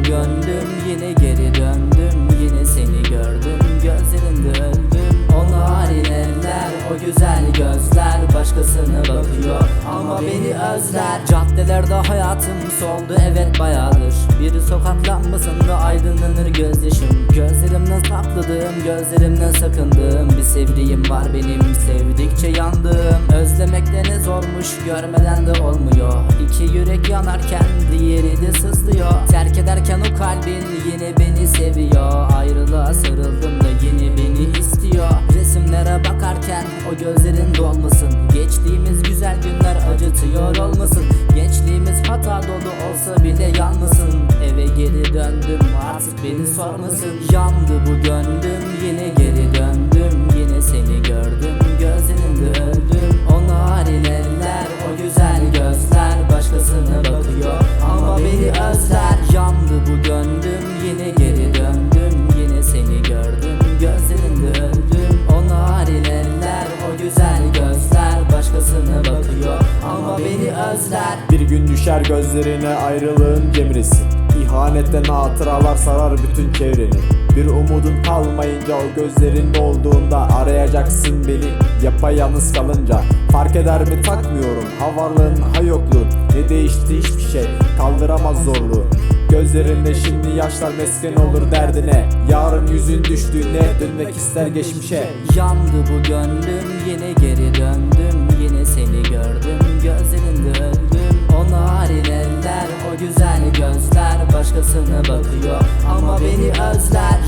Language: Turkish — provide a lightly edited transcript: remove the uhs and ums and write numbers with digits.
gönlüm, yine geri döndüm. Yine seni gördüm, gözlerinde öldüm. O narin eller, o güzel gözler başkasına bakıyor ama beni özler. Caddelerde hayatım soldu, evet bayağıdır. Bir sokak lambasında aydınlanır gözyaşım. Gözlerimden sakladığım, gözlerimden sakındığım bir sevdiğim var benim, sevdikçe yandığım. Özlemekte ne zormuş, görmeden de olmuyor. İki yürek yanarken diğeri de sızlıyor. Terk ederken o kalbin yine beni seviyor. Ayrılığa sarıldım da yine beni istiyor. Resimlere bakarken o gözlerin dolmasın. Geçtiğimiz güzel günler acıtıyor olmasın. Gençliğimiz hata dolu olsa bile yanmasın. Eve geri döndüm, artık beni sormasın. Yandı bu gönlüm, yine geri döndüm. Yine seni gördüm, gözlerinde öldüm. O narin eller, o güzel gözler başkasına bakıyor ama beni özler. Yandı bu gönlüm, yine geri döndüm. Yine seni gördüm, gözlerinde öldüm. O narin eller, o güzel gözler başkasına bakıyor ama beni özler. Bir gün düşer gözlerine ayrılığın gemrisi. İhanetten hatıralar sarar bütün çevreni. Bir umudun kalmayınca, o gözlerin olduğunda arayacaksın beni yapayalnız kalınca. Fark eder mi takmıyorum, ha varlığın ha yokluğun. Ne değişti hiçbir şey, kaldıramaz zorluğu. Gözlerinde şimdi yaşlar mesken olur derdine. Yarın yüzün düştüğüne dönmek ister geçmişe. Yandı bu gönlüm, yine geri döndüm. Yine seni gördüm, gözlerinde öldüm. O narin eller, o güzel gözler başkasına bakıyor ama beni özler.